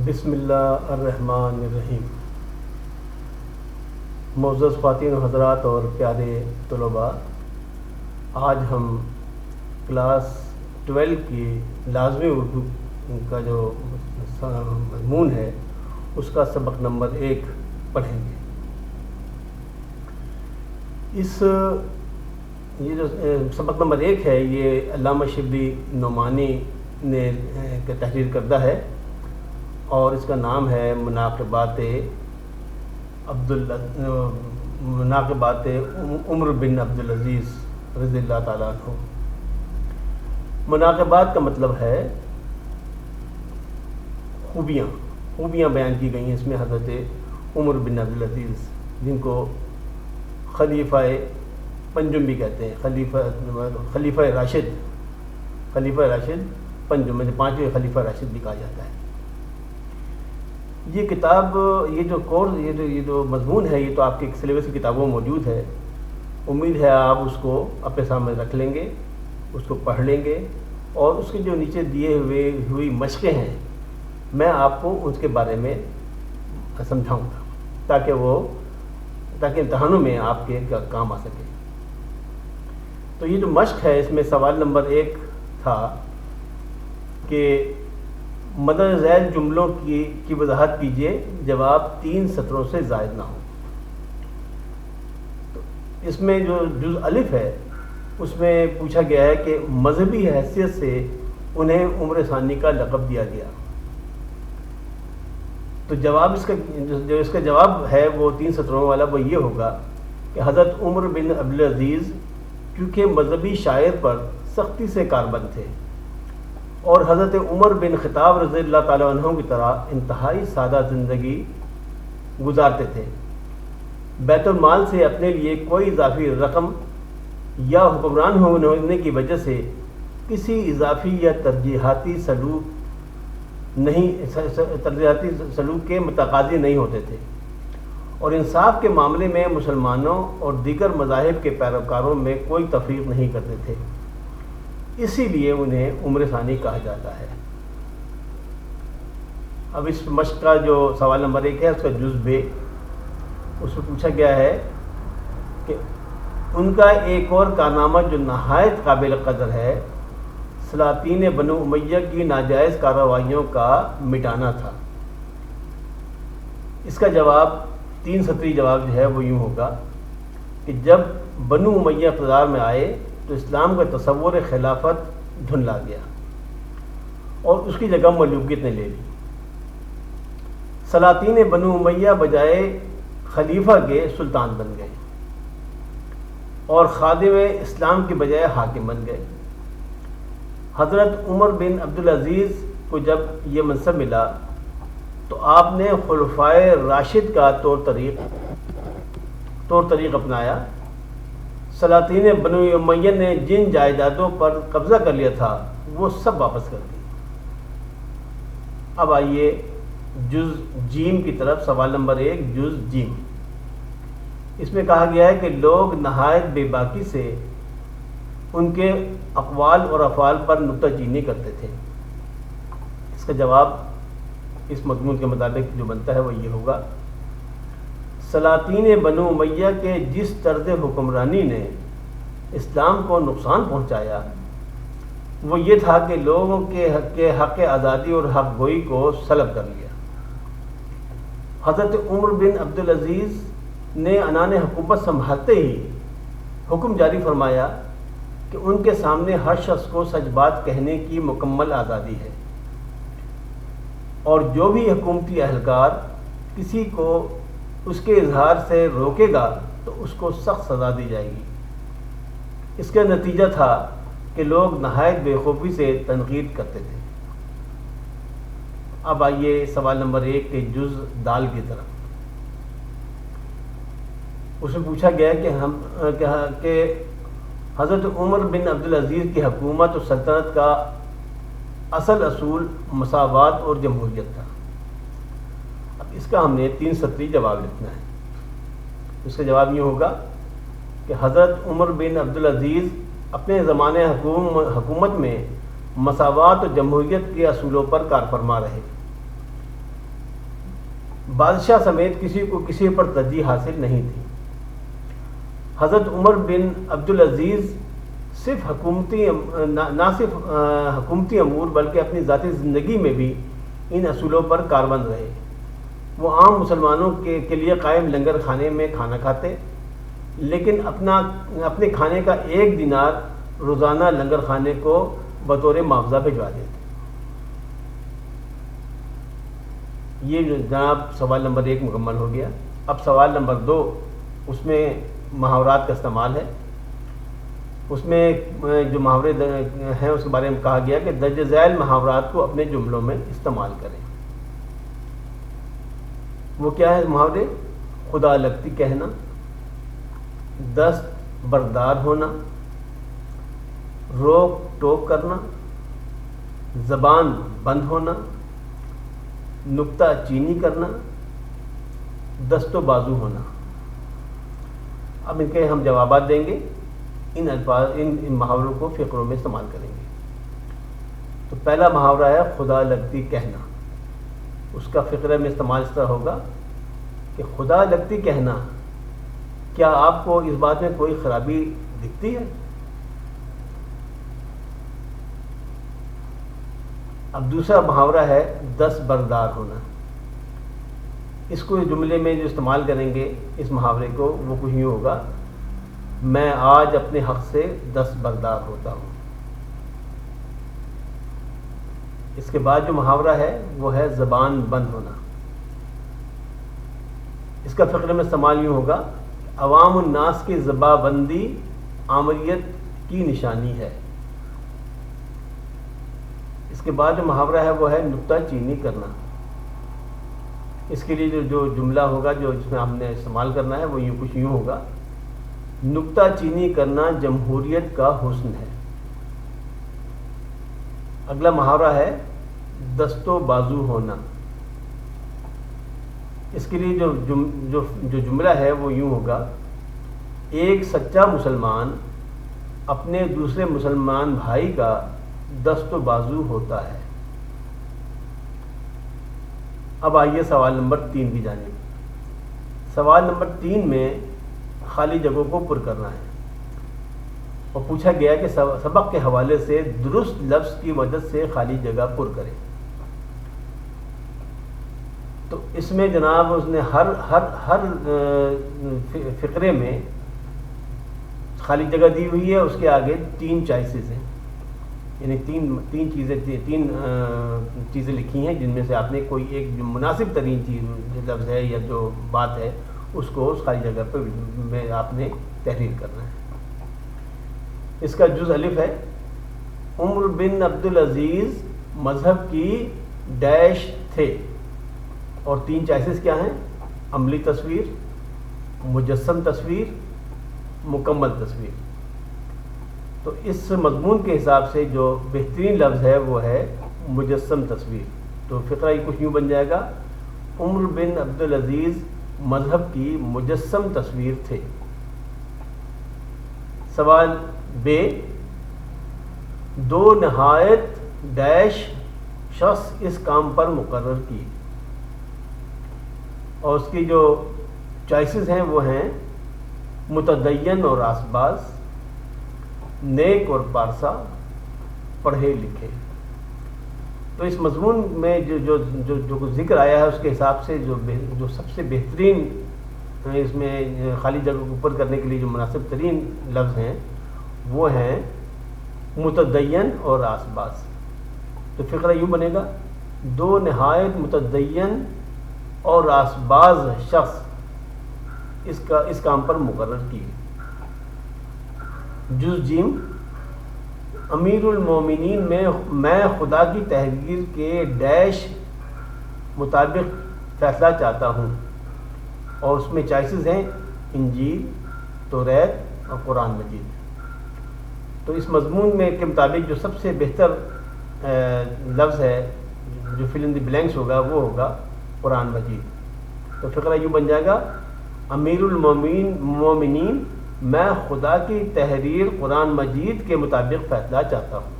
بسم اللہ الرحمن الرحیم۔ معزز خواتین و حضرات اور پیارے طلباء، آج ہم کلاس 12 کی لازمی اردو کا جو مضمون ہے اس کا سبق نمبر 1 پڑھیں گے۔ یہ جو سبق نمبر 1 ہے یہ علامہ شبلی نعمانی نے تحریر کردہ ہے اور اس کا نام ہے مناقبات عمر بن عبدالعزیز رضی اللہ تعالیٰ عنہ۔ مناقبات کا مطلب ہے خوبیاں بیان کی گئی ہیں اس میں حضرت عمر بن عبدالعزیز، جن کو خلیفہ پنجم بھی کہتے ہیں، خلیفہ راشد پنجم میں 5ویں خلیفہ راشد بھی کہا جاتا ہے۔ یہ کتاب، یہ جو مضمون ہے یہ تو آپ کے سلیبس کی کتابوں میں موجود ہے۔ امید ہے آپ اس کو اپنے سامنے رکھ لیں گے، اس کو پڑھ لیں گے اور اس کے جو نیچے دیے ہوئی مشقیں ہیں میں آپ کو اس کے بارے میں سمجھاؤں گا تاکہ امتحانوں میں آپ کے کام آ سکے۔ تو یہ جو مشق ہے اس میں سوال نمبر 1 تھا کہ مدر ذیل جملوں کی وضاحت کیجیے، جواب 3 سطروں سے زائد نہ ہو۔ تو اس میں جو جز الف ہے اس میں پوچھا گیا ہے کہ مذہبی حیثیت سے انہیں عمر ثانی کا لقب دیا گیا۔ تو جواب اس کا جواب ہے وہ 3 سطروں والا، وہ یہ ہوگا کہ حضرت عمر بن عبدالعزیز کیونکہ مذہبی شاعر پر سختی سے کاربند تھے اور حضرت عمر بن خطاب رضی اللہ تعالیٰ عنہ کی طرح انتہائی سادہ زندگی گزارتے تھے، بیت المال سے اپنے لیے کوئی اضافی رقم یا حکمران ہونے کی وجہ سے کسی اضافی یا ترجیحاتی سلوک کے متقاضی نہیں ہوتے تھے اور انصاف کے معاملے میں مسلمانوں اور دیگر مذاہب کے پیروکاروں میں کوئی تفریق نہیں کرتے تھے، اسی لیے انہیں عمر ثانی کہا جاتا ہے۔ اب اس مشق کا جو سوال نمبر 1 ہے اس کا جز ب، اس میں پوچھا گیا ہے کہ ان کا ایک اور کارنامہ جو نہایت قابل قدر ہے سلاطین بنو امیہ کی ناجائز کارروائیوں کا مٹانا تھا۔ اس کا جواب 3 سطری جواب جو ہے وہ یوں ہوگا کہ جب بنو امیہ اقتدار میں آئے تو اسلام کا تصور خلافت دھندلا گیا اور اس کی جگہ ملوکیت نے لے لی۔ سلاطین بنو امیہ بجائے خلیفہ کے سلطان بن گئے اور خادم اسلام کے بجائے حاکم بن گئے۔ حضرت عمر بن عبدالعزیز کو جب یہ منصب ملا تو آپ نے خلفائے راشد کا طور طریق اپنایا۔ سلاطین بنو امیہ نے جن جائیدادوں پر قبضہ کر لیا تھا وہ سب واپس کر دی۔ اب آئیے جز جیم کی طرف، سوال نمبر 1 جز جیم۔ اس میں کہا گیا ہے کہ لوگ نہایت بے باکی سے ان کے اقوال اور افعال پر نکتہ چینی کرتے تھے۔ اس کا جواب اس مضمون کے مطابق جو بنتا ہے وہ یہ ہوگا، سلاطین بنو امیہ کے جس طرز حکمرانی نے اسلام کو نقصان پہنچایا وہ یہ تھا کہ لوگوں کے حق آزادی اور حق گوئی کو سلب کر لیا۔ حضرت عمر بن عبدالعزیز نے عنان حکومت سنبھالتے ہی حکم جاری فرمایا کہ ان کے سامنے ہر شخص کو سچ بات کہنے کی مکمل آزادی ہے اور جو بھی حکومتی اہلکار کسی کو اس کے اظہار سے روکے گا تو اس کو سخت سزا دی جائے گی۔ اس کا نتیجہ تھا کہ لوگ نہایت بے خوفی سے تنقید کرتے تھے۔ اب آئیے سوال نمبر 1 کے جز دال کی طرف۔ اس میں پوچھا گیا کہ حضرت عمر بن عبدالعزیز کی حکومت اور سلطنت کا اصل اصول مساوات اور جمہوریت تھا۔ اب اس کا ہم نے 3 سطری جواب لکھنا ہے۔ اس کا جواب یہ ہوگا کہ حضرت عمر بن عبدالعزیز اپنے زمانے حکومت میں مساوات و جمہوریت کے اصولوں پر کار فرما رہے۔ بادشاہ سمیت کسی کو کسی پر ترجیح حاصل نہیں تھی۔ حضرت عمر بن عبدالعزیز صرف نہ صرف حکومتی امور بلکہ اپنی ذاتی زندگی میں بھی ان اصولوں پر کاربند رہے۔ وہ عام مسلمانوں کے لیے قائم لنگر خانے میں کھانا کھاتے، لیکن اپنے کھانے کا 1 دینار روزانہ لنگر خانے کو بطور معاوضہ بھجوا دیتے۔ یہ جناب سوال نمبر 1 مکمل ہو گیا۔ اب سوال نمبر 2، اس میں محاورات کا استعمال ہے۔ اس میں جو محاورے ہیں اس کے بارے میں کہا گیا کہ درج ذیل محاورات کو اپنے جملوں میں استعمال کریں۔ وہ کیا ہے محاورے؟ خدا لگتی کہنا، دست بردار ہونا، روک ٹوک کرنا، زبان بند ہونا، نکتہ چینی کرنا، دست و بازو ہونا۔ اب ان کے ہم جوابات دیں گے، ان محاوروں کو فقروں میں استعمال کریں گے۔ تو پہلا محاورہ ہے خدا لگتی کہنا۔ اس کا فقرے میں استعمال اس طرح ہوگا کہ خدا لگتی کہنا، کیا آپ کو اس بات میں کوئی خرابی دکھتی ہے؟ اب دوسرا محاورہ ہے دست بردار ہونا۔ اس کو جملے میں جو استعمال کریں گے اس محاورے کو، وہ کچھ یوں ہوگا، میں آج اپنے حق سے دست بردار ہوتا ہوں۔ اس کے بعد جو محاورہ ہے وہ ہے زبان بند ہونا۔ اس کا فقرے میں استعمال یوں ہوگا، عوام الناس کی زبان بندی آمریت کی نشانی ہے۔ اس کے بعد جو محاورہ ہے وہ ہے نکتہ چینی کرنا۔ اس کے لیے جو جملہ ہوگا جو اس میں ہم نے استعمال کرنا ہے وہ کچھ یوں ہوگا، نکتہ چینی کرنا جمہوریت کا حسن ہے۔ اگلا محاورہ ہے دست و بازو ہونا۔ اس کے لیے جو جملہ ہے وہ یوں ہوگا، ایک سچا مسلمان اپنے دوسرے مسلمان بھائی کا دست و بازو ہوتا ہے۔ اب آئیے سوال نمبر 3 کی جانب۔ سوال نمبر 3 میں خالی جگہوں کو پر کرنا ہے، اور پوچھا گیا کہ سبق کے حوالے سے درست لفظ کی مدد سے خالی جگہ پر کریں۔ تو اس میں جناب اس نے ہر فقرے میں خالی جگہ دی ہوئی ہے، اس کے آگے 3 چوائسز ہیں، یعنی تین چیزیں لکھی ہیں جن میں سے آپ نے کوئی ایک جو مناسب ترین چیز لفظ ہے یا جو بات ہے اس کو اس خالی جگہ میں آپ نے تحریر کرنا ہے۔ اس کا جز الف ہے، عمر بن عبدالعزیز مذہب کی ڈیش تھے، اور 3 چوائسز کیا ہیں؟ عملی تصویر، مجسم تصویر، مکمل تصویر۔ تو اس مضمون کے حساب سے جو بہترین لفظ ہے وہ ہے مجسم تصویر۔ تو فقرہ یہ کچھ یوں بن جائے گا، عمر بن عبدالعزیز مذہب کی مجسم تصویر تھے۔ سوال ب، 2 نہایت ڈیش شخص اس کام پر مقرر کی، اور اس کی جو چوائسز ہیں وہ ہیں متدین اور آسباز، نیک اور پارسا، پڑھے لکھے۔ تو اس مضمون میں جو ذکر آیا ہے اس کے حساب سے جو سب سے بہترین اس میں خالی جگہ کو پر کرنے کے لیے جو مناسب ترین لفظ ہیں وہ ہیں متدین اور آسباز۔ تو فقرہ یوں بنے گا، 2 نہایت متدین اور آسباز شخص اس کام پر مقرر کی۔ جز جیم، امیر المومنین میں خدا کی تحریر کے ڈیش مطابق فیصلہ چاہتا ہوں، اور اس میں چوائسز ہیں انجیل، توریت اور قرآن مجید۔ تو اس مضمون میں کے مطابق جو سب سے بہتر لفظ ہے جو فل ان دی بلینکس ہوگا وہ ہوگا قرآن مجید۔ تو فقرہ یوں بن جائے گا، امیر المومنین میں خدا کی تحریر قرآن مجید کے مطابق فیصلہ چاہتا ہوں۔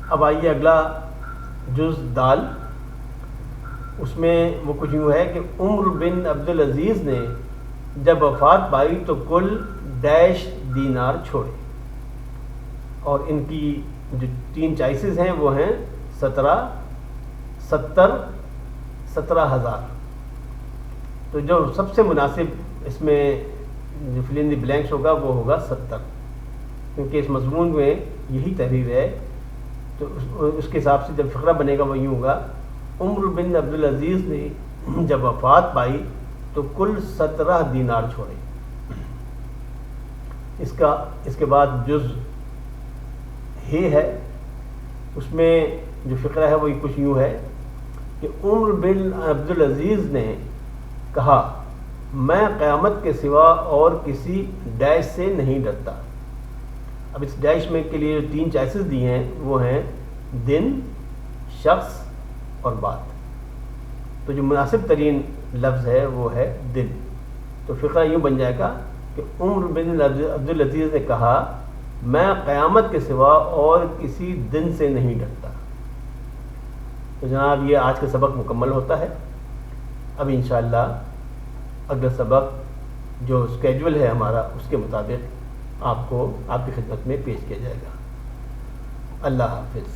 اب آئیے اگلا جز دال، اس میں وہ کچھ یوں ہے کہ عمر بن عبدالعزیز نے جب وفات پائی تو کل ڈیش دینار چھوڑے، اور ان کی جو 3 چوائسیز ہیں وہ ہیں 17، 70، 17,000۔ تو جو سب سے مناسب اس میں جو فل ان دی بلینکس ہوگا وہ ہوگا 70، کیونکہ اس مضمون میں یہی تحریر ہے۔ تو اس کے حساب سے جب فقرہ بنے گا وہ یوں ہوگا، عمر بن عبدالعزیز نے جب وفات پائی تو کل 17 دینار چھوڑے۔ اس کے بعد جز ہی ہے، اس میں جو فقرہ ہے وہ کچھ یوں ہے کہ عمر بن عبدالعزیز نے کہا، میں قیامت کے سوا اور کسی ڈیش سے نہیں ڈرتا۔ اب اس ڈیش میں کے لیے جو 3 چوائسیز دی ہیں وہ ہیں دن، شخص اور بات۔ تو جو مناسب ترین لفظ ہے وہ ہے دن۔ تو فقرہ یوں بن جائے گا کہ عمر بن عبدالعزیز نے کہا، میں قیامت کے سوا اور کسی دن سے نہیں ڈرتا۔ تو جناب یہ آج کا سبق مکمل ہوتا ہے۔ اب انشاءاللہ اگلا سبق جو اسکیجول ہے ہمارا اس کے مطابق آپ کو آپ کی خدمت میں پیش کیا جائے گا۔ اللہ حافظ۔